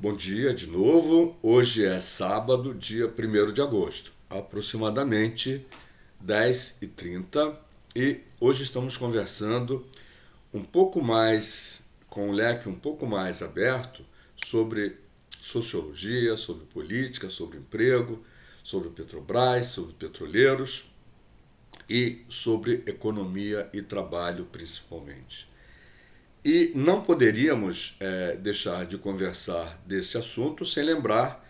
Bom dia de novo. Hoje é sábado, dia 1º de agosto, aproximadamente 10h30, e hoje estamos conversando um pouco mais, com um leque um pouco mais aberto sobre sociologia, sobre política, sobre emprego, sobre Petrobras, sobre petroleiros e sobre economia e trabalho principalmente. E não poderíamos deixar de conversar desse assunto sem lembrar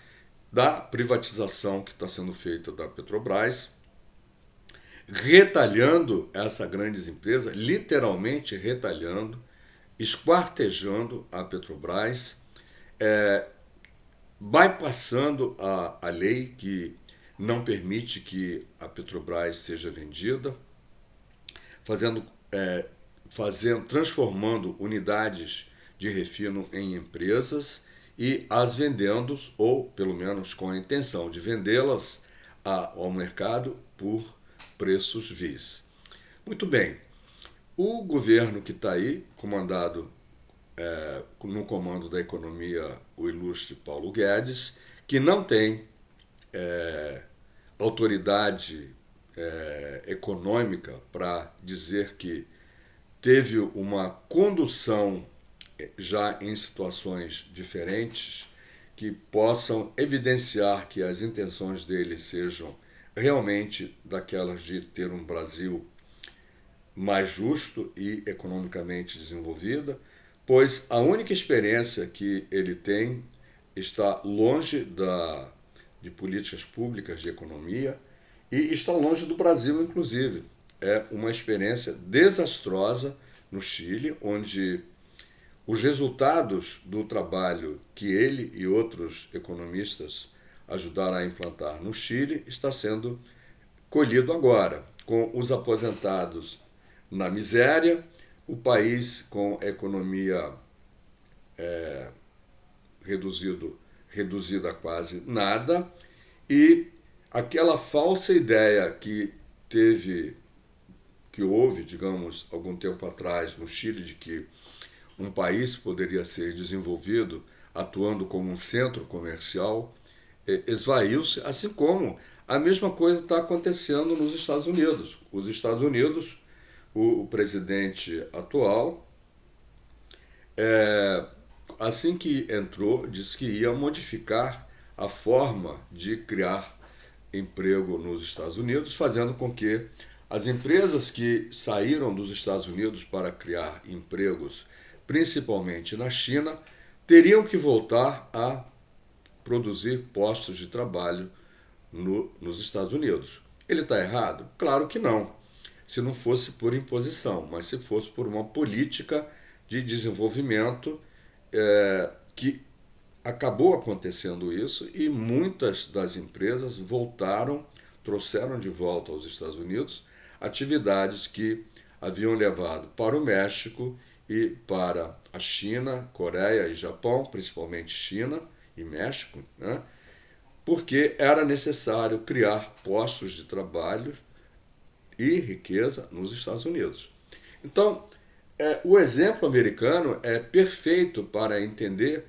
da privatização que está sendo feita da Petrobras, retalhando essa grande empresa, literalmente retalhando, esquartejando a Petrobras, bypassando a lei que não permite que a Petrobras seja vendida, fazendo, transformando unidades de refino em empresas e as vendendo, ou pelo menos com a intenção de vendê-las ao mercado por preços vis. Muito bem, o governo que está aí, comandado no comando da economia, o ilustre Paulo Guedes, que não tem autoridade econômica para dizer que teve uma condução já em situações diferentes que possam evidenciar que as intenções dele sejam realmente daquelas de ter um Brasil mais justo e economicamente desenvolvida, pois a única experiência que ele tem está longe de políticas públicas de economia e está longe do Brasil, inclusive. É uma experiência desastrosa no Chile, onde os resultados do trabalho que ele e outros economistas ajudaram a implantar no Chile está sendo colhido agora, com os aposentados na miséria, o país com a economia reduzida a quase nada, e aquela falsa ideia que houve, digamos, algum tempo atrás no Chile, de que um país poderia ser desenvolvido atuando como um centro comercial, esvaiu-se, assim como a mesma coisa está acontecendo nos Estados Unidos. Os Estados Unidos, o presidente atual, assim que entrou, disse que ia modificar a forma de criar emprego nos Estados Unidos, fazendo com que as empresas que saíram dos Estados Unidos para criar empregos, principalmente na China, teriam que voltar a produzir postos de trabalho nos Estados Unidos. Ele está errado? Claro que não. Se não fosse por imposição, mas se fosse por uma política de desenvolvimento que acabou acontecendo isso, e muitas das empresas trouxeram de volta aos Estados Unidos atividades que haviam levado para o México e para a China, Coreia e Japão, principalmente China e México, né? Porque era necessário criar postos de trabalho e riqueza nos Estados Unidos. Então, o exemplo americano é perfeito para entender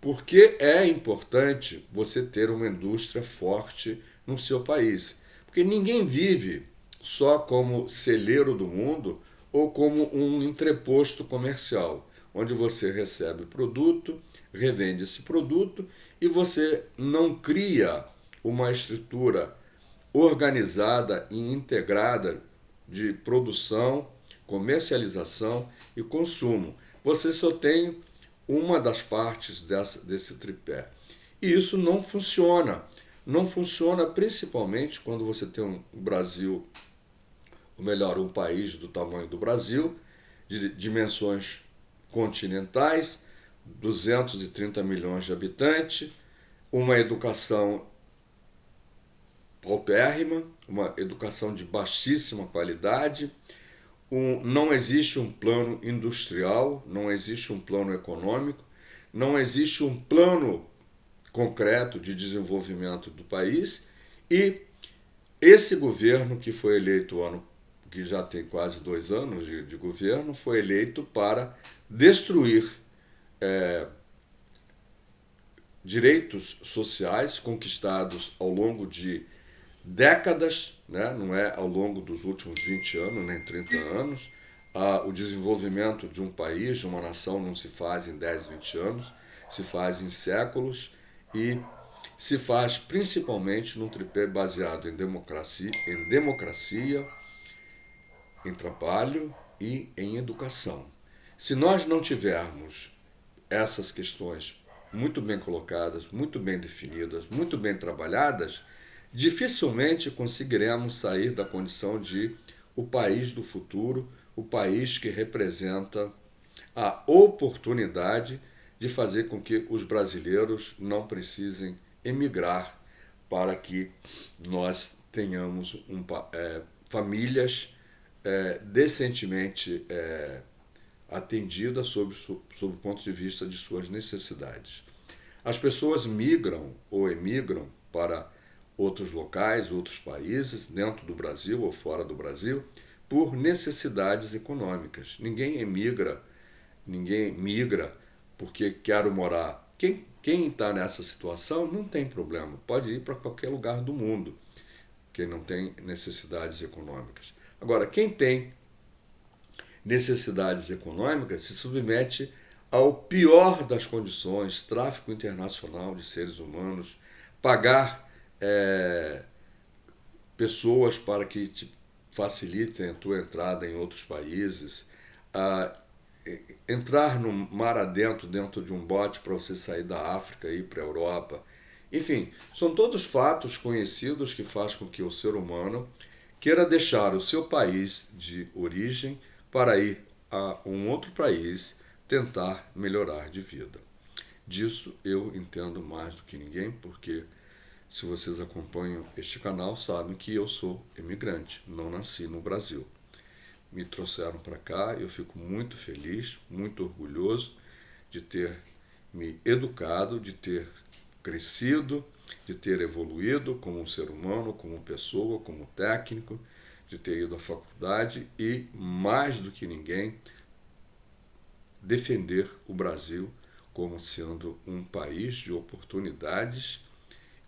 por que é importante você ter uma indústria forte no seu país. Porque ninguém vive só como celeiro do mundo ou como um entreposto comercial, onde você recebe produto, revende esse produto e você não cria uma estrutura organizada e integrada de produção, comercialização e consumo. Você só tem uma das partes desse tripé. E isso não funciona. Não funciona principalmente quando você tem um Brasil, ou melhor, um país do tamanho do Brasil, de dimensões continentais, 230 milhões de habitantes, uma educação paupérrima, uma educação de baixíssima qualidade, não existe um plano industrial, não existe um plano econômico, não existe um plano concreto de desenvolvimento do país, e esse governo que foi eleito que já tem quase 2 anos de governo, foi eleito para destruir direitos sociais conquistados ao longo de décadas, né? Não é ao longo dos últimos 20 anos, nem 30 anos. O desenvolvimento de um país, de uma nação, não se faz em 10, 20 anos, se faz em séculos e se faz principalmente num tripé baseado em democracia, em trabalho e em educação. Se nós não tivermos essas questões muito bem colocadas, muito bem definidas, muito bem trabalhadas, dificilmente conseguiremos sair da condição de o país do futuro, o país que representa a oportunidade de fazer com que os brasileiros não precisem emigrar para que nós tenhamos famílias decentemente atendidas sob o ponto de vista de suas necessidades. As pessoas migram ou emigram para outros locais, outros países, dentro do Brasil ou fora do Brasil, por necessidades econômicas. Ninguém migra porque quer morar. Quem está nessa situação não tem problema, pode ir para qualquer lugar do mundo, quem não tem necessidades econômicas. Agora, quem tem necessidades econômicas se submete ao pior das condições, tráfico internacional de seres humanos, pagar pessoas para que te facilitem a tua entrada em outros países, entrar no mar adentro, dentro de um bote para você sair da África e ir para a Europa. Enfim, são todos fatos conhecidos que fazem com que o ser humano queira deixar o seu país de origem para ir a um outro país tentar melhorar de vida. Disso eu entendo mais do que ninguém, porque se vocês acompanham este canal, sabem que eu sou imigrante, não nasci no Brasil. Me trouxeram para cá, eu fico muito feliz, muito orgulhoso de ter me educado, de ter crescido, de ter evoluído como um ser humano, como pessoa, como técnico, de ter ido à faculdade e, mais do que ninguém, defender o Brasil como sendo um país de oportunidades,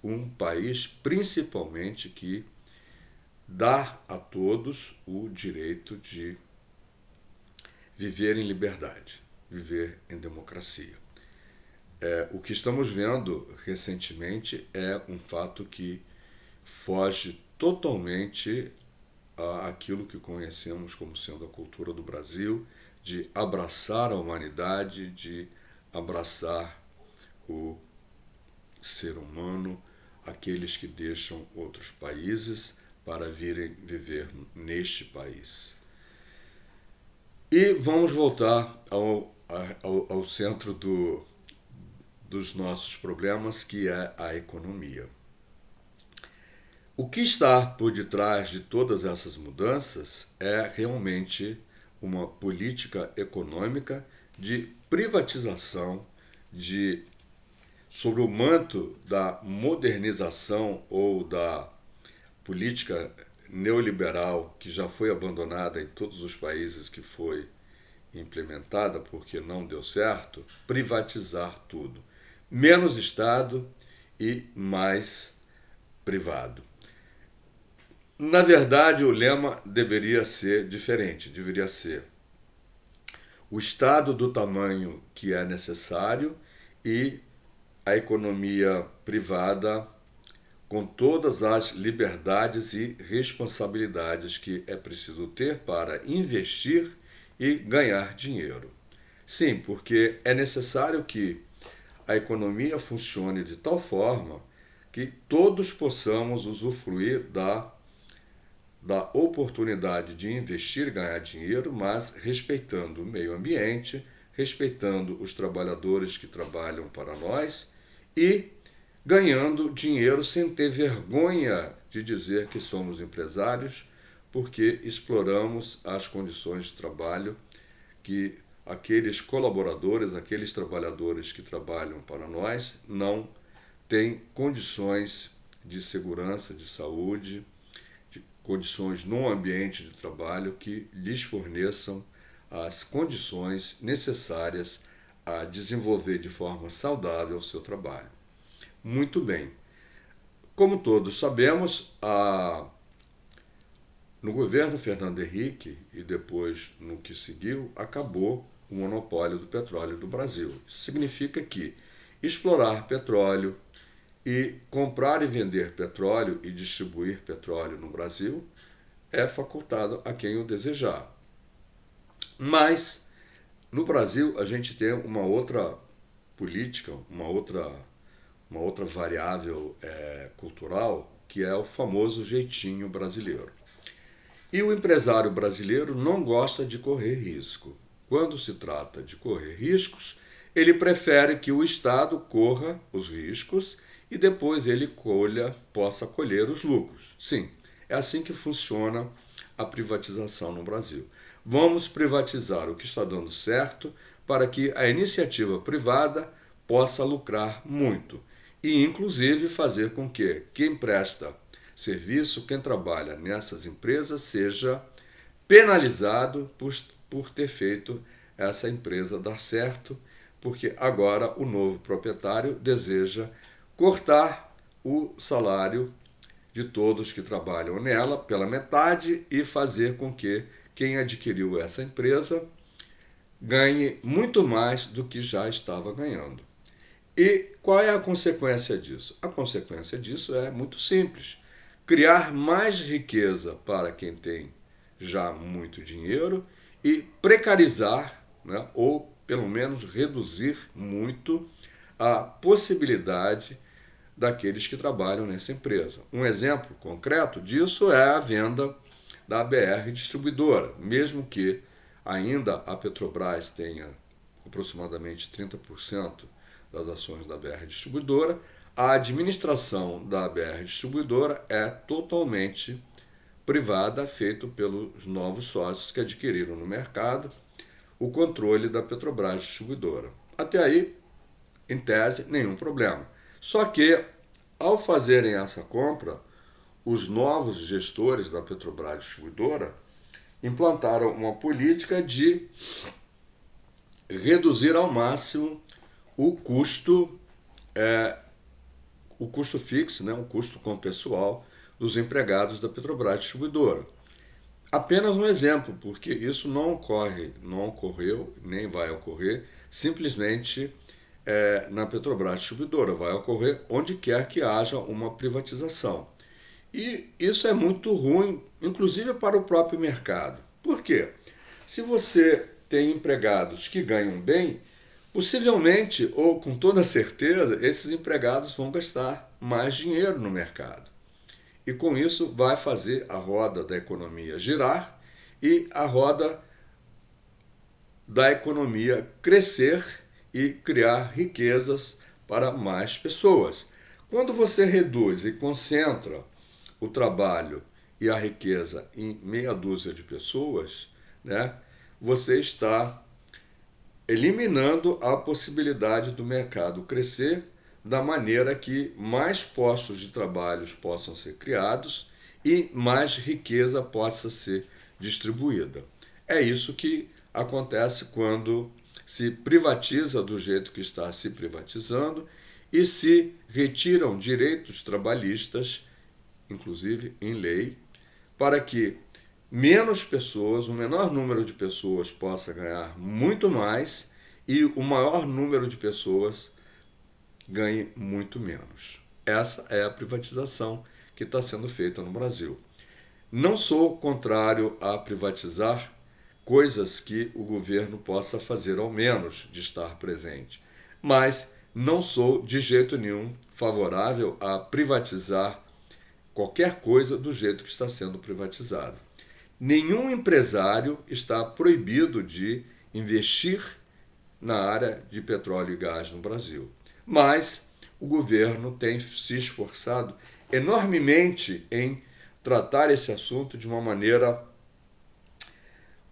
um país principalmente que dá a todos o direito de viver em liberdade, viver em democracia. O que estamos vendo recentemente é um fato que foge totalmente àquilo que conhecemos como sendo a cultura do Brasil, de abraçar a humanidade, de abraçar o ser humano, aqueles que deixam outros países para virem viver neste país. E vamos voltar ao centro dos nossos problemas, que é a economia. O que está por detrás de todas essas mudanças é realmente uma política econômica de privatização, sobre o manto da modernização ou da política neoliberal que já foi abandonada em todos os países que foi implementada porque não deu certo, privatizar tudo. Menos Estado e mais privado. Na verdade, o lema deveria ser diferente, deveria ser o Estado do tamanho que é necessário e a economia privada com todas as liberdades e responsabilidades que é preciso ter para investir e ganhar dinheiro. Sim, porque é necessário que a economia funcione de tal forma que todos possamos usufruir da oportunidade de investir e ganhar dinheiro, mas respeitando o meio ambiente, respeitando os trabalhadores que trabalham para nós e ganhando dinheiro sem ter vergonha de dizer que somos empresários, porque exploramos as condições de trabalho que aqueles colaboradores, aqueles trabalhadores que trabalham para nós não têm condições de segurança, de saúde, de condições no ambiente de trabalho que lhes forneçam as condições necessárias a desenvolver de forma saudável o seu trabalho. muito bem. Como todos sabemos, no governo Fernando Henrique e depois no que seguiu, acabou o monopólio do petróleo do Brasil. Isso significa que explorar petróleo e comprar e vender petróleo e distribuir petróleo no Brasil é facultado a quem o desejar. Mas no Brasil a gente tem uma outra política, uma outra variável cultural, que é o famoso jeitinho brasileiro. E o empresário brasileiro não gosta de correr risco. Quando se trata de correr riscos, ele prefere que o Estado corra os riscos e depois ele possa colher os lucros. Sim, é assim que funciona a privatização no Brasil. Vamos privatizar o que está dando certo para que a iniciativa privada possa lucrar muito e, inclusive, fazer com que quem presta serviço, quem trabalha nessas empresas, seja penalizado por ter feito essa empresa dar certo, porque agora o novo proprietário deseja cortar o salário de todos que trabalham nela pela metade e fazer com que quem adquiriu essa empresa ganhe muito mais do que já estava ganhando. E qual é a consequência disso? A consequência disso é muito simples: criar mais riqueza para quem tem já muito dinheiro e precarizar, né, ou pelo menos reduzir muito a possibilidade daqueles que trabalham nessa empresa. Um exemplo concreto disso é a venda da BR Distribuidora. Mesmo que ainda a Petrobras tenha aproximadamente 30% das ações da BR Distribuidora, a administração da BR Distribuidora é totalmente privada, feito pelos novos sócios que adquiriram no mercado o controle da Petrobras Distribuidora. Até aí, em tese, nenhum problema. Só que, ao fazerem essa compra, os novos gestores da Petrobras Distribuidora implantaram uma política de reduzir ao máximo o custo fixo, né, o custo com o pessoal dos empregados da Petrobras Distribuidora. Apenas um exemplo, porque isso não ocorreu, nem vai ocorrer simplesmente na Petrobras Distribuidora, vai ocorrer onde quer que haja uma privatização. E isso é muito ruim, inclusive para o próprio mercado. Por quê? Se você tem empregados que ganham bem, possivelmente, ou com toda certeza, esses empregados vão gastar mais dinheiro no mercado. E com isso vai fazer a roda da economia girar e a roda da economia crescer e criar riquezas para mais pessoas. Quando você reduz e concentra o trabalho e a riqueza em meia dúzia de pessoas, né, você está eliminando a possibilidade do mercado crescer da maneira que mais postos de trabalho possam ser criados e mais riqueza possa ser distribuída. É isso que acontece quando se privatiza do jeito que está se privatizando e se retiram direitos trabalhistas, inclusive em lei, para que menos pessoas, um menor número de pessoas possa ganhar muito mais e o maior número de pessoas ganhe muito menos. Essa é a privatização que está sendo feita no Brasil. Não sou contrário a privatizar coisas que o governo possa fazer ao menos de estar presente, mas não sou de jeito nenhum favorável a privatizar qualquer coisa do jeito que está sendo privatizado. Nenhum empresário está proibido de investir na área de petróleo e gás no Brasil. Mas o governo tem se esforçado enormemente em tratar esse assunto de uma maneira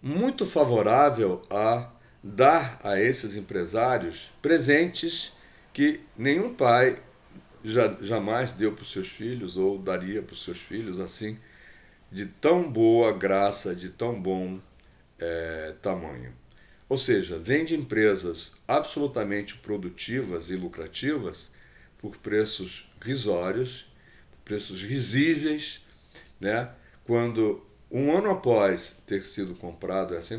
muito favorável a dar a esses empresários presentes que nenhum pai jamais deu para os seus filhos ou daria para os seus filhos assim, de tão boa graça, de tão bom tamanho. Ou seja, vem de empresas absolutamente produtivas e lucrativas por preços risórios, preços risíveis, né? Quando um ano após ter sido comprado essa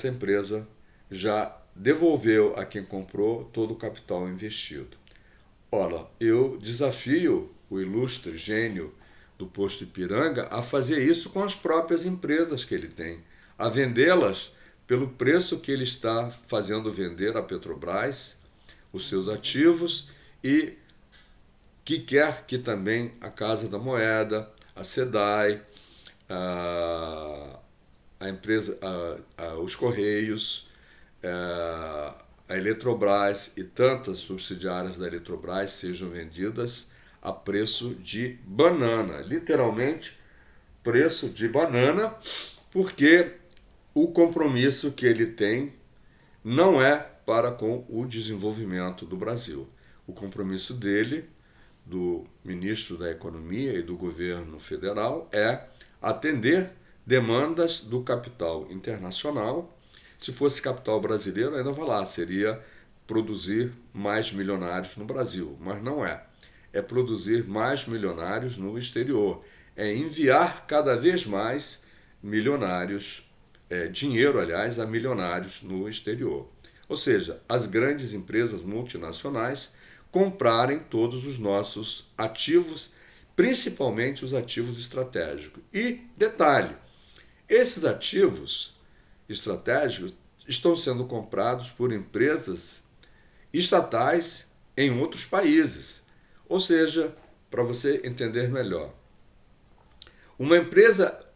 empresa já devolveu a quem comprou todo o capital investido. Ora, eu desafio o ilustre gênio do posto Ipiranga a fazer isso com as próprias empresas que ele tem, a vendê-las pelo preço que ele está fazendo vender à Petrobras os seus ativos e que quer que também a Casa da Moeda, a SEDAI, a empresa, os Correios, a Eletrobras e tantas subsidiárias da Eletrobras sejam vendidas a preço de banana, literalmente preço de banana, porque o compromisso que ele tem não é para com o desenvolvimento do Brasil. O compromisso dele, do ministro da Economia e do governo federal, é atender demandas do capital internacional. Se fosse capital brasileiro, ainda vai lá, seria produzir mais milionários no Brasil, mas não é. É produzir mais milionários no exterior, é enviar cada vez mais milionários, dinheiro, aliás, a milionários no exterior. Ou seja, as grandes empresas multinacionais comprarem todos os nossos ativos, principalmente os ativos estratégicos. E, detalhe, esses ativos estratégicos estão sendo comprados por empresas estatais em outros países. Ou seja, para você entender melhor, uma empresa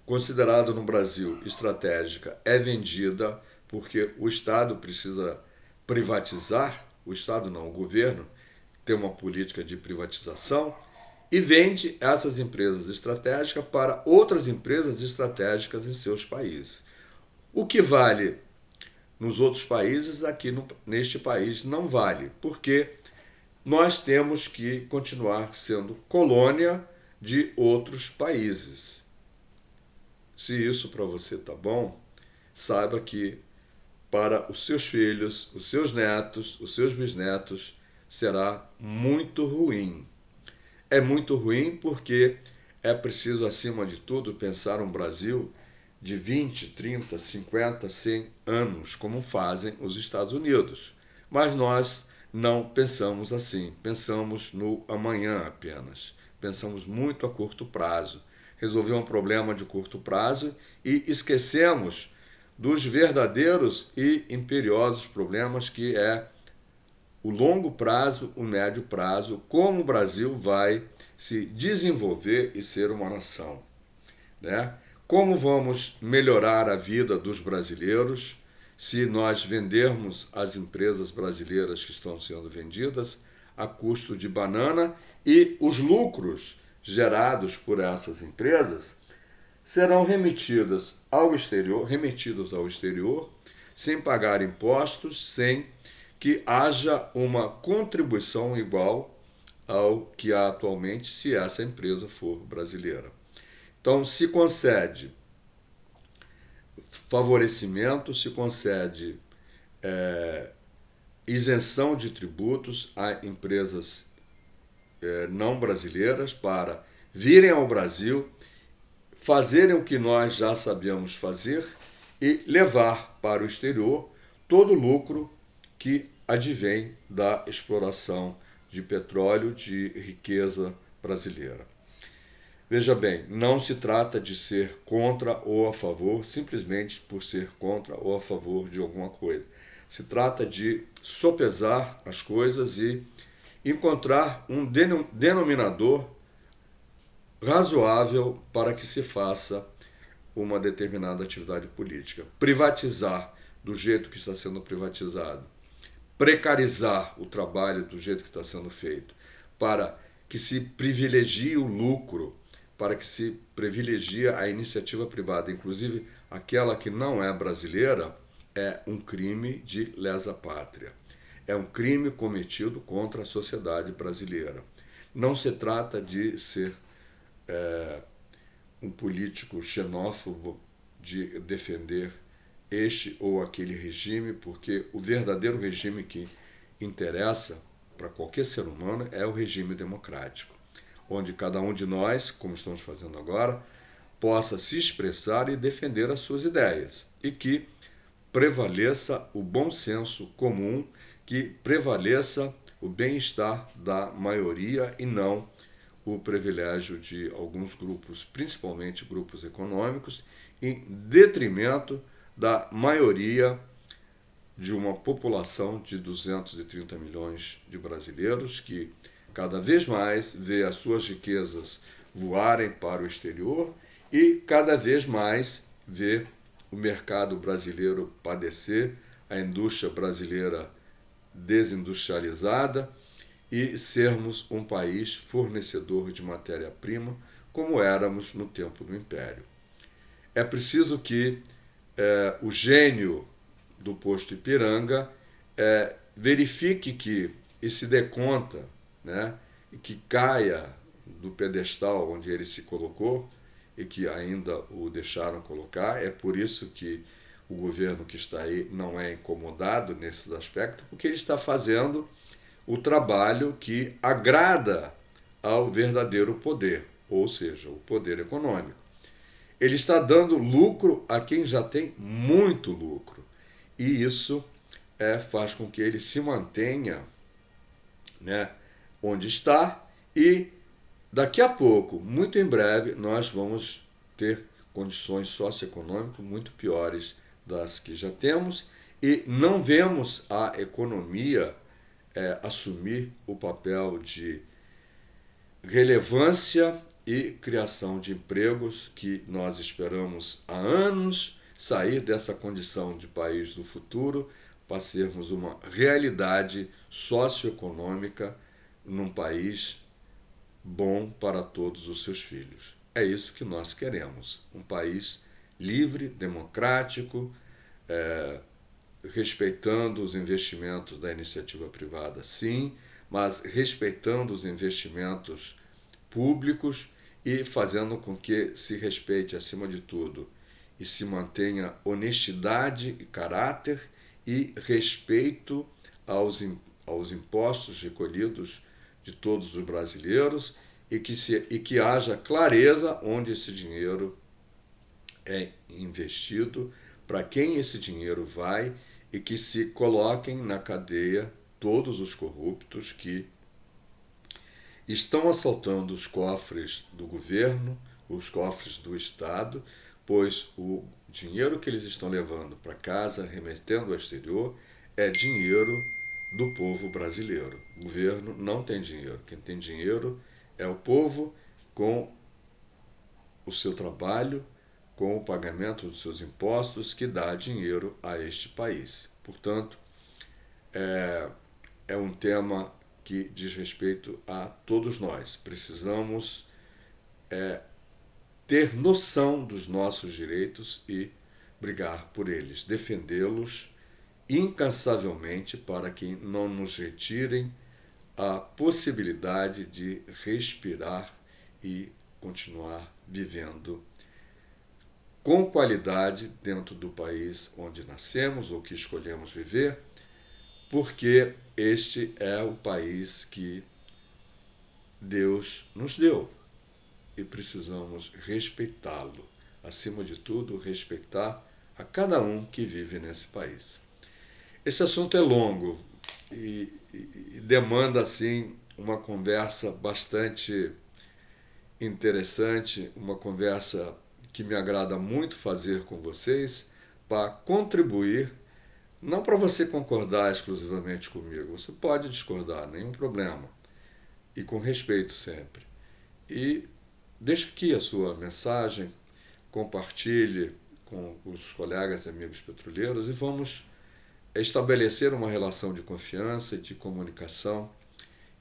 considerada no Brasil estratégica é vendida porque o Estado precisa privatizar, o Estado não, o governo tem uma política de privatização e vende essas empresas estratégicas para outras empresas estratégicas em seus países. O que vale nos outros países, aqui neste país não vale, porque nós temos que continuar sendo colônia de outros países. Se isso para você tá bom, saiba que para os seus filhos, os seus netos, os seus bisnetos, será muito ruim. É muito ruim porque é preciso, acima de tudo, pensar um Brasil de 20, 30, 50, 100 anos, como fazem os Estados Unidos. Mas nós não pensamos assim, pensamos no amanhã apenas. Pensamos muito a curto prazo. Resolver um problema de curto prazo e esquecemos dos verdadeiros e imperiosos problemas que é o longo prazo, o médio prazo, como o Brasil vai se desenvolver e ser uma nação, né? Como vamos melhorar a vida dos brasileiros se nós vendermos as empresas brasileiras que estão sendo vendidas a custo de banana e os lucros gerados por essas empresas serão remetidos ao exterior, sem pagar impostos, sem que haja uma contribuição igual ao que há atualmente se essa empresa for brasileira. Então, se concede favorecimento, se concede isenção de tributos a empresas não brasileiras para virem ao Brasil, fazerem o que nós já sabíamos fazer e levar para o exterior todo o lucro que advém da exploração de petróleo, de riqueza brasileira. Veja bem, não se trata de ser contra ou a favor, simplesmente por ser contra ou a favor de alguma coisa. Se trata de sopesar as coisas e encontrar um denominador razoável para que se faça uma determinada atividade política. Privatizar do jeito que está sendo privatizado, precarizar o trabalho do jeito que está sendo feito, para que se privilegie o lucro, para que se privilegie a iniciativa privada, inclusive aquela que não é brasileira, é um crime de lesa pátria. É um crime cometido contra a sociedade brasileira. Não se trata de ser um político xenófobo, de defender este ou aquele regime, porque o verdadeiro regime que interessa para qualquer ser humano é o regime democrático, onde cada um de nós, como estamos fazendo agora, possa se expressar e defender as suas ideias e que prevaleça o bom senso comum, que prevaleça o bem-estar da maioria e não o privilégio de alguns grupos, principalmente grupos econômicos, em detrimento da maioria de uma população de 230 milhões de brasileiros que cada vez mais vê as suas riquezas voarem para o exterior e cada vez mais vê o mercado brasileiro padecer, a indústria brasileira desindustrializada e sermos um país fornecedor de matéria-prima, como éramos no tempo do Império. É preciso que o gênio do posto Ipiranga verifique que e se dê conta, né, e que caia do pedestal onde ele se colocou e que ainda o deixaram colocar. É por isso que o governo que está aí não é incomodado nesses aspectos, porque ele está fazendo o trabalho que agrada ao verdadeiro poder, ou seja, o poder econômico. Ele está dando lucro a quem já tem muito lucro. E isso faz com que ele se mantenha, né, onde está e daqui a pouco, muito em breve, nós vamos ter condições socioeconômicas muito piores das que já temos e não vemos a economia assumir o papel de relevância e criação de empregos que nós esperamos há anos sair dessa condição de país do futuro para sermos uma realidade socioeconômica num país bom para todos os seus filhos. É isso que nós queremos, um país livre, democrático, respeitando os investimentos da iniciativa privada, sim, mas respeitando os investimentos públicos e fazendo com que se respeite, acima de tudo, e se mantenha honestidade e caráter e respeito aos impostos recolhidos de todos os brasileiros e que haja clareza onde esse dinheiro é investido, para quem esse dinheiro vai e que se coloquem na cadeia todos os corruptos que estão assaltando os cofres do governo, os cofres do Estado, pois o dinheiro que eles estão levando para casa, remetendo ao exterior, é dinheiro do povo brasileiro. O governo não tem dinheiro. Quem tem dinheiro é o povo com o seu trabalho, com o pagamento dos seus impostos, que dá dinheiro a este país. Portanto, é um tema que diz respeito a todos nós. Precisamos ter noção dos nossos direitos e brigar por eles, defendê-los incansavelmente para que não nos retirem a possibilidade de respirar e continuar vivendo com qualidade dentro do país onde nascemos ou que escolhemos viver, porque este é o país que Deus nos deu e precisamos respeitá-lo. Acima de tudo, respeitar a cada um que vive nesse país. Esse assunto é longo e demanda assim uma conversa bastante interessante, uma conversa que me agrada muito fazer com vocês para contribuir, não para você concordar exclusivamente comigo, você pode discordar, nenhum problema, e com respeito sempre. E deixe aqui a sua mensagem, compartilhe com os colegas e amigos petroleiros e vamos estabelecer uma relação de confiança, de comunicação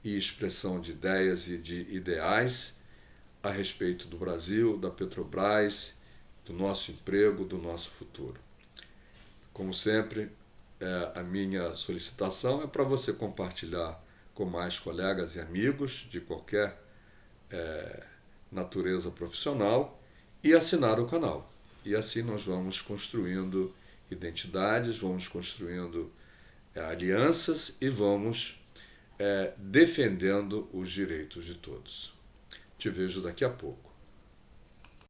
e expressão de ideias e de ideais a respeito do Brasil, da Petrobras, do nosso emprego, do nosso futuro. Como sempre, a minha solicitação é para você compartilhar com mais colegas e amigos de qualquer natureza profissional e assinar o canal. E assim nós vamos construindo identidades, vamos construindo alianças e vamos defendendo os direitos de todos. Te vejo daqui a pouco.